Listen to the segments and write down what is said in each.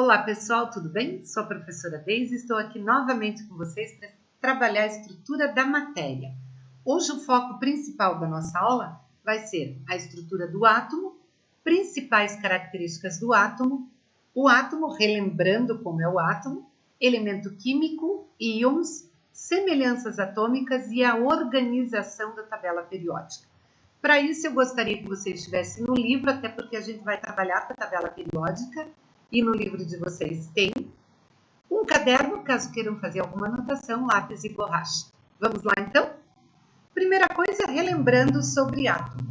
Olá pessoal, tudo bem? Sou a professora Deise e estou aqui novamente com vocês para trabalhar a estrutura da matéria. Hoje o foco principal da nossa aula vai ser a estrutura do átomo, principais características do átomo, o átomo, relembrando como é o átomo, elemento químico, íons, semelhanças atômicas e a organização da tabela periódica. Para isso eu gostaria que você estivesse no livro, até porque a gente vai trabalhar com a tabela periódica. E no livro de vocês tem um caderno, caso queiram fazer alguma anotação, lápis e borracha. Vamos lá, então? Primeira coisa, relembrando sobre átomo.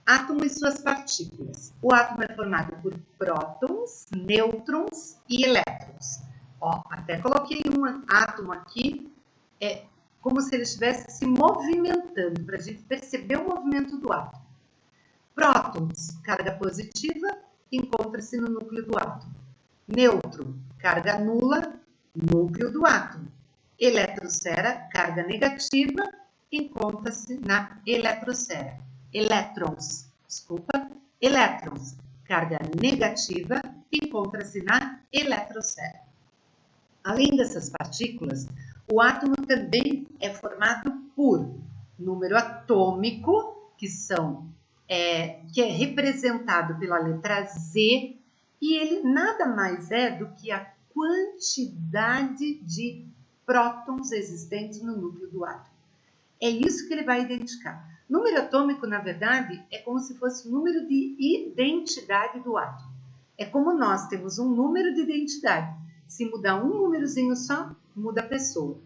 Átomo e suas partículas. O átomo é formado por prótons, nêutrons e elétrons. Ó, até coloquei um átomo aqui, como se ele estivesse se movimentando, para a gente perceber o movimento do átomo. Prótons, carga positiva, encontra-se no núcleo do átomo. Nêutron, carga nula, núcleo do átomo. Eletrosfera, carga negativa, encontra-se na eletrosfera. Elétrons, carga negativa, encontra-se na eletrosfera. Além dessas partículas, o átomo também é formado por número atômico, que é representado pela letra Z, e ele nada mais é do que a quantidade de prótons existentes no núcleo do átomo. É isso que ele vai identificar. Número atômico, na verdade, é como se fosse o número de identidade do átomo. É como nós temos um número de identidade. Se mudar um númerozinho só, muda a pessoa.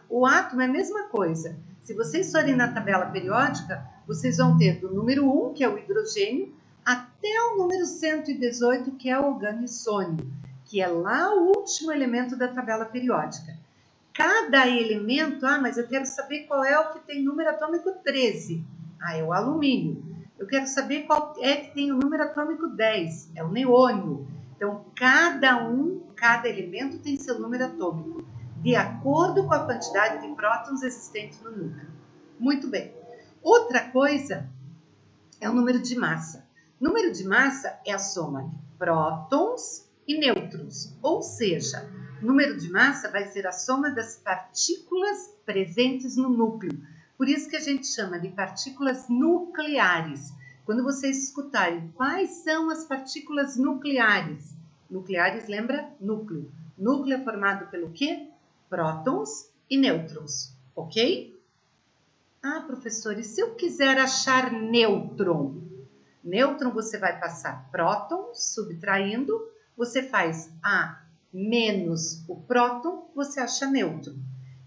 O átomo é a mesma coisa. Se vocês forem na tabela periódica, vocês vão ter do número 1, que é o hidrogênio, até o número 118, que é o gansônio, que é lá o último elemento da tabela periódica. Cada elemento, mas eu quero saber qual é o que tem número atômico 13. É o alumínio. Eu quero saber qual é que tem o número atômico 10. É o neônio. Então, cada elemento tem seu número atômico, de acordo com a quantidade de prótons existentes no núcleo. Muito bem. Outra coisa é o número de massa. Número de massa é a soma de prótons e nêutrons, ou seja, número de massa vai ser a soma das partículas presentes no núcleo. Por isso que a gente chama de partículas nucleares. Quando vocês escutarem quais são as partículas nucleares, nucleares lembra núcleo. Núcleo é formado pelo quê? Prótons e nêutrons, ok? Professor, e se eu quiser achar nêutron? Nêutron você vai passar próton, subtraindo, você faz A menos o próton, você acha nêutron.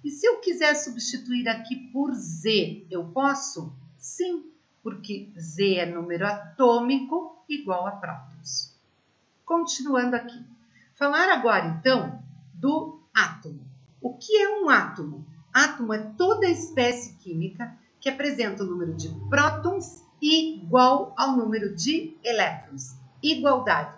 E se eu quiser substituir aqui por Z, eu posso? Sim, porque Z é número atômico igual a prótons. Continuando aqui. Falar agora, então, do átomo. O que é um átomo? Átomo é toda espécie química que apresenta o número de prótons igual ao número de elétrons. Igualdade.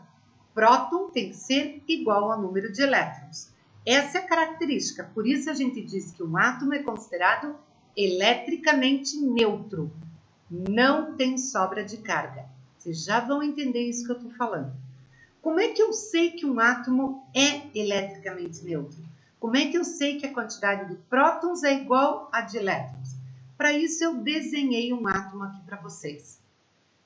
Próton tem que ser igual ao número de elétrons. Essa é a característica. Por isso a gente diz que um átomo é considerado eletricamente neutro. Não tem sobra de carga. Vocês já vão entender isso que eu estou falando. Como é que eu sei que um átomo é eletricamente neutro? Como é que eu sei que a quantidade de prótons é igual à de elétrons? Para isso eu desenhei um átomo aqui para vocês.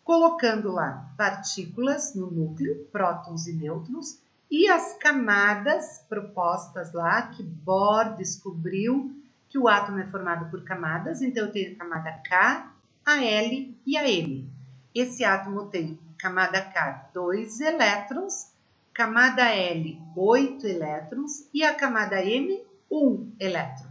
Colocando lá partículas no núcleo, prótons e nêutrons, e as camadas propostas lá, que Bohr descobriu que o átomo é formado por camadas. Então eu tenho a camada K, a L e a M. Esse átomo tem camada K, 2 elétrons, camada L, 8 elétrons e a camada M, 1 elétron.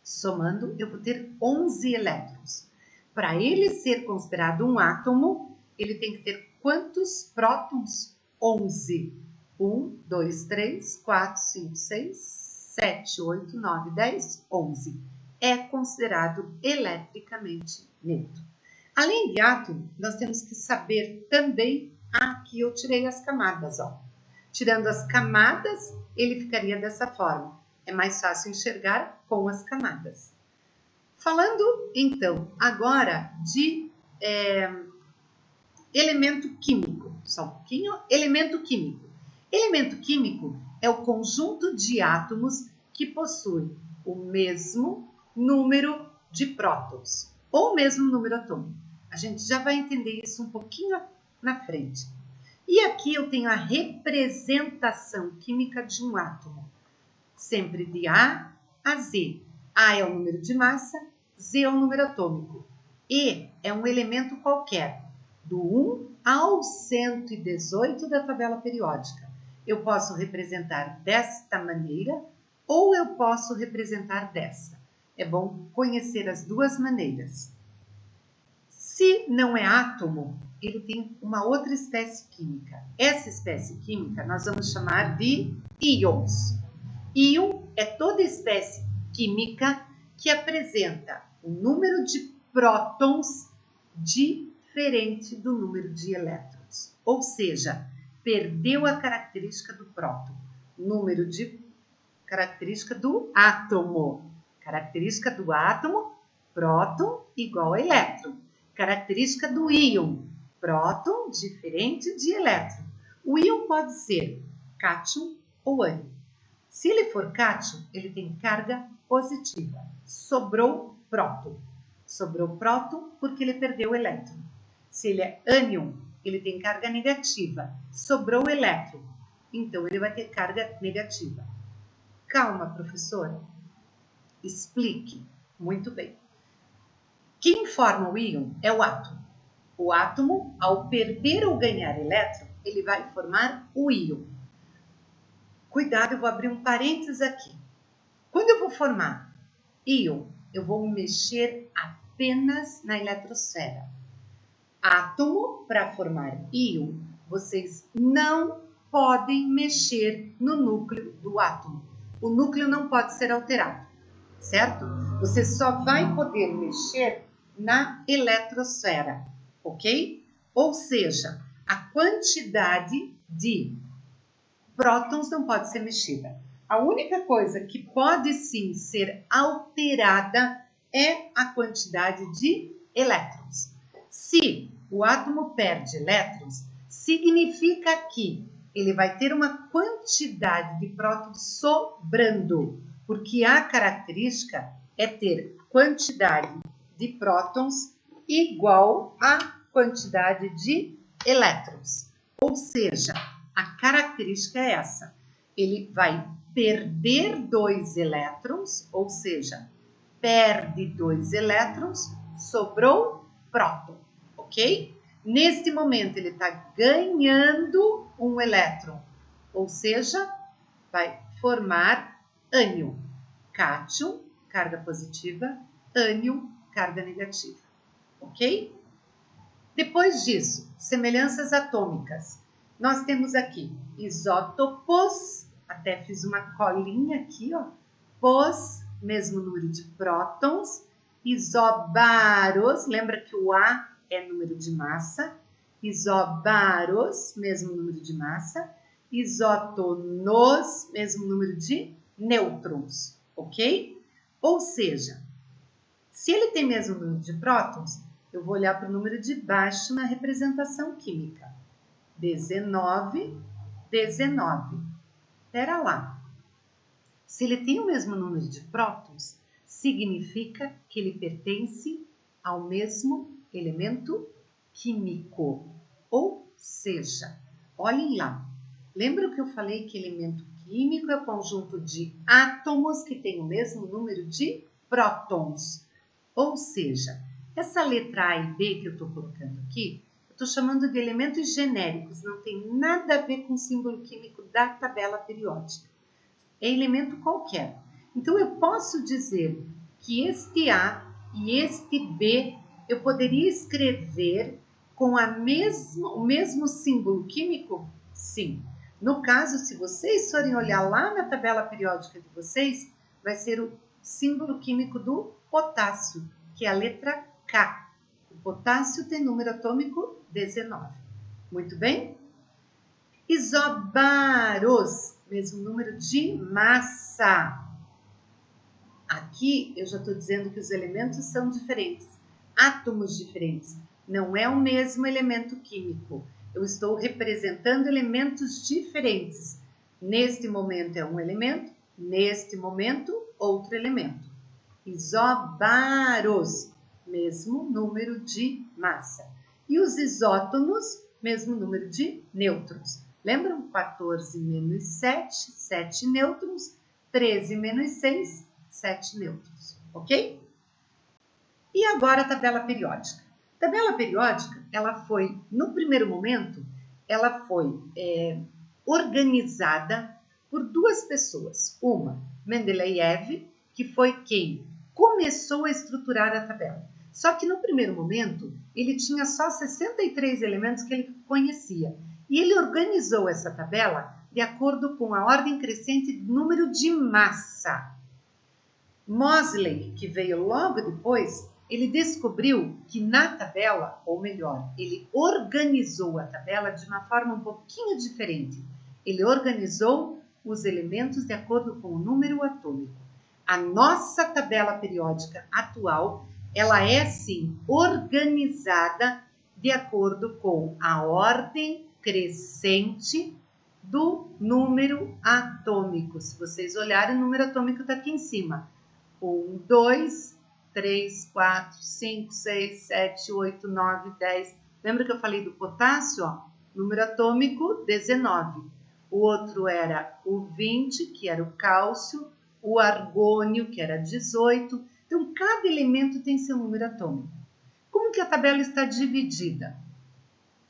Somando, eu vou ter 11 elétrons. Para ele ser considerado um átomo, ele tem que ter quantos prótons? 11. 1, 2, 3, 4, 5, 6, 7, 8, 9, 10, 11. É considerado eletricamente neutro. Além de átomo, nós temos que saber também, aqui eu tirei as camadas, ó. Tirando as camadas, ele ficaria dessa forma. É mais fácil enxergar com as camadas. Falando, então, agora de elemento químico. Só um pouquinho. Elemento químico. Elemento químico é o conjunto de átomos que possui o mesmo número de prótons, ou o mesmo número atômico. A gente já vai entender isso um pouquinho na frente. E aqui eu tenho a representação química de um átomo, sempre de A a Z. A é o número de massa, Z é o número atômico. E é um elemento qualquer, do 1 ao 118 da tabela periódica. Eu posso representar desta maneira ou eu posso representar dessa. É bom conhecer as duas maneiras. Se não é átomo, ele tem uma outra espécie química. Essa espécie química nós vamos chamar de íons. Íon é toda espécie química que apresenta o número de prótons diferente do número de elétrons. Ou seja, perdeu a característica do próton, característica do átomo. Característica do átomo, próton igual a elétron. Característica do íon, próton diferente de elétron. O íon pode ser cátion ou ânion. Se ele for cátion, ele tem carga positiva. Sobrou próton. Sobrou próton porque ele perdeu o elétron. Se ele é ânion, ele tem carga negativa. Sobrou elétron. Então, ele vai ter carga negativa. Calma, professora. Explique. Muito bem. Quem forma o íon é o átomo. O átomo, ao perder ou ganhar elétron, ele vai formar o íon. Cuidado, eu vou abrir um parênteses aqui. Quando eu vou formar íon, eu vou mexer apenas na eletrosfera. Átomo, para formar íon, vocês não podem mexer no núcleo do átomo. O núcleo não pode ser alterado, certo? Você só vai poder mexer na eletrosfera, ok? Ou seja, a quantidade de prótons não pode ser mexida. A única coisa que pode sim ser alterada é a quantidade de elétrons. Se o átomo perde elétrons, significa que ele vai ter uma quantidade de prótons sobrando, porque a característica é ter quantidade de prótons igual à quantidade de elétrons. Ou seja, a característica é essa. Ele vai perder 2 elétrons, ou seja, perde 2 elétrons, sobrou próton, ok? Neste momento, ele está ganhando um elétron, ou seja, vai formar ânion. Cátion, carga positiva, ânion, carga negativa, ok? Depois disso, semelhanças atômicas. Nós temos aqui isótopos, até fiz uma colinha aqui, ó. Pos, mesmo número de prótons. Isóbaros, lembra que o A é número de massa. Isóbaros, mesmo número de massa. Isótonos, mesmo número de nêutrons, ok? Ou seja, se ele tem mesmo número de prótons, eu vou olhar para o número de baixo na representação química. 19, 19. Espera lá. Se ele tem o mesmo número de prótons, significa que ele pertence ao mesmo elemento químico. Ou seja, olhem lá. Lembra que eu falei que elemento químico é o conjunto de átomos que tem o mesmo número de prótons? Ou seja, essa letra A e B que eu estou colocando aqui, eu estou chamando de elementos genéricos, não tem nada a ver com o símbolo químico da tabela periódica. É elemento qualquer. Então, eu posso dizer que este A e este B eu poderia escrever com o mesmo símbolo químico? Sim. No caso, se vocês forem olhar lá na tabela periódica de vocês, vai ser o símbolo químico do potássio, que é a letra K. O potássio tem número atômico 19. Muito bem? Isóbaros, mesmo número de massa. Aqui eu já estou dizendo que os elementos são diferentes, átomos diferentes. Não é o mesmo elemento químico. Eu estou representando elementos diferentes. Neste momento é um elemento, neste momento outro elemento. Isóbaros, mesmo número de massa. E os isótonos, mesmo número de nêutrons. Lembram? 14 menos 7, 7 nêutrons. 13 menos 6, 7 nêutrons. Ok? E agora a tabela periódica. A tabela periódica, ela foi, no primeiro momento, ela foi organizada por duas pessoas. Uma, Mendeleev, que foi quem começou a estruturar a tabela. Só que no primeiro momento, ele tinha só 63 elementos que ele conhecia. E ele organizou essa tabela de acordo com a ordem crescente do número de massa. Moseley, que veio logo depois, ele descobriu que na tabela, ou melhor, ele organizou a tabela de uma forma um pouquinho diferente. Ele organizou os elementos de acordo com o número atômico. A nossa tabela periódica atual, ela é sim organizada de acordo com a ordem crescente do número atômico. Se vocês olharem, o número atômico está aqui em cima. 1, 2, 3, 4, 5, 6, 7, 8, 9, 10. Lembra que eu falei do potássio? Ó? Número atômico 19. O outro era o 20, que era o cálcio, o argônio, que era 18. Então, cada elemento tem seu número atômico. Como que a tabela está dividida?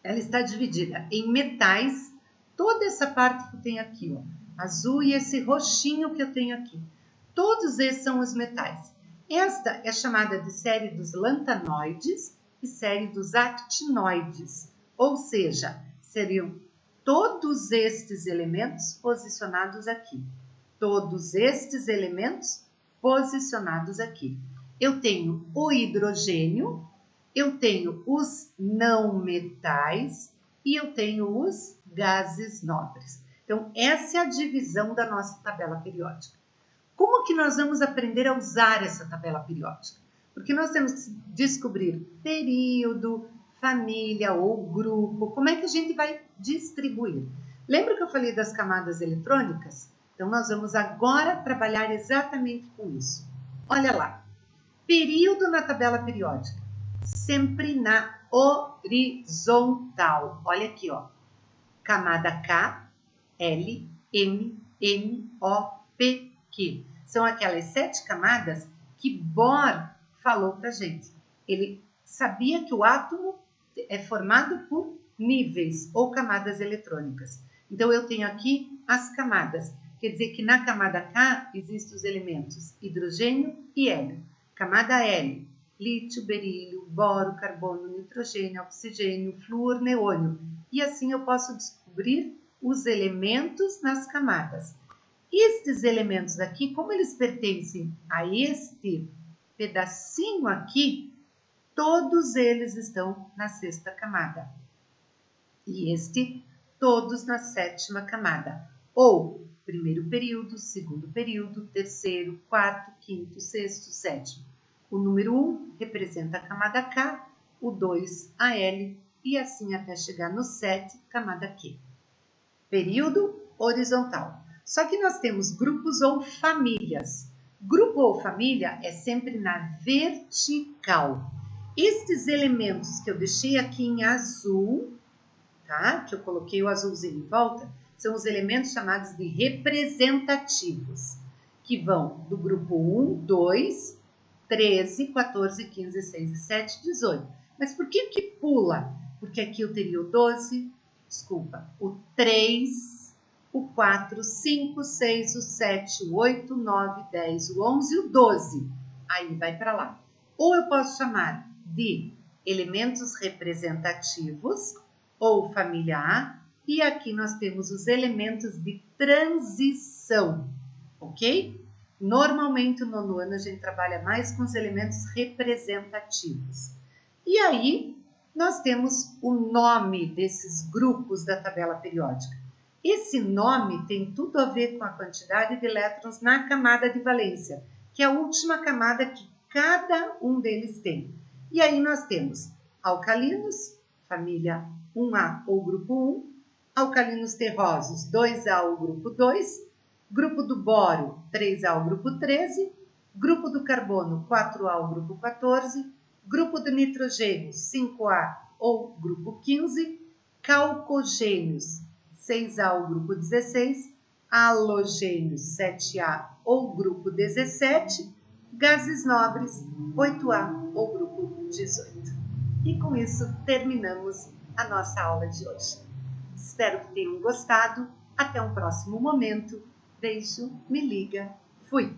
Ela está dividida em metais, toda essa parte que eu tenho aqui, ó, azul, e esse roxinho que eu tenho aqui. Todos esses são os metais. Esta é chamada de série dos lantanoides e série dos actinoides, ou seja, seriam todos estes elementos posicionados aqui. Todos estes elementos posicionados aqui. Eu tenho o hidrogênio, eu tenho os não metais e eu tenho os gases nobres. Então, essa é a divisão da nossa tabela periódica. Como que nós vamos aprender a usar essa tabela periódica? Porque nós temos que descobrir período, família ou grupo. Como é que a gente vai distribuir? Lembra que eu falei das camadas eletrônicas? Então, nós vamos agora trabalhar exatamente com isso. Olha lá. Período na tabela periódica. Sempre na horizontal. Olha aqui, ó. Camada K, L, M, N, O, P, Q. São aquelas 7 camadas que Bohr falou pra gente. Ele sabia que o átomo é formado por níveis ou camadas eletrônicas. Então, eu tenho aqui as camadas. Quer dizer que na camada K existem os elementos hidrogênio e hélio. Camada L, lítio, berílio, boro, carbono, nitrogênio, oxigênio, flúor, neônio. E assim eu posso descobrir os elementos nas camadas. Estes elementos aqui, como eles pertencem a este pedacinho aqui, todos eles estão na 6ª camada. E todos na 7ª camada. Ou primeiro período, segundo período, terceiro, quarto, quinto, sexto, sétimo. O número 1 representa a camada K, o 2 a L e assim até chegar no 7, camada Q. Período horizontal. Só que nós temos grupos ou famílias. Grupo ou família é sempre na vertical. Estes elementos que eu deixei aqui em azul, tá? Que eu coloquei o azulzinho em volta, são os elementos chamados de representativos, que vão do grupo 1, 2, 13, 14, 15, 16, 17, 18. Mas por que que pula? Porque aqui eu teria o 12, o 3, o 4, 5, 6, o 7, o 8, 9, 10, o 11 e o 12. Aí vai para lá. Ou eu posso chamar de elementos representativos ou família A. E aqui nós temos os elementos de transição, ok? Normalmente no 9º ano a gente trabalha mais com os elementos representativos. E aí nós temos o nome desses grupos da tabela periódica. Esse nome tem tudo a ver com a quantidade de elétrons na camada de valência, que é a última camada que cada um deles tem. E aí nós temos alcalinos, família 1A ou grupo 1, alcalinos terrosos 2A ou grupo 2, grupo do boro 3A ou grupo 13, grupo do carbono 4A ou grupo 14, grupo do nitrogênio 5A ou grupo 15, calcogênios 6A ou grupo 16, halogênios 7A ou grupo 17, gases nobres 8A ou grupo 18. E com isso terminamos a nossa aula de hoje. Espero que tenham gostado. Até um próximo momento. Beijo, me liga, fui!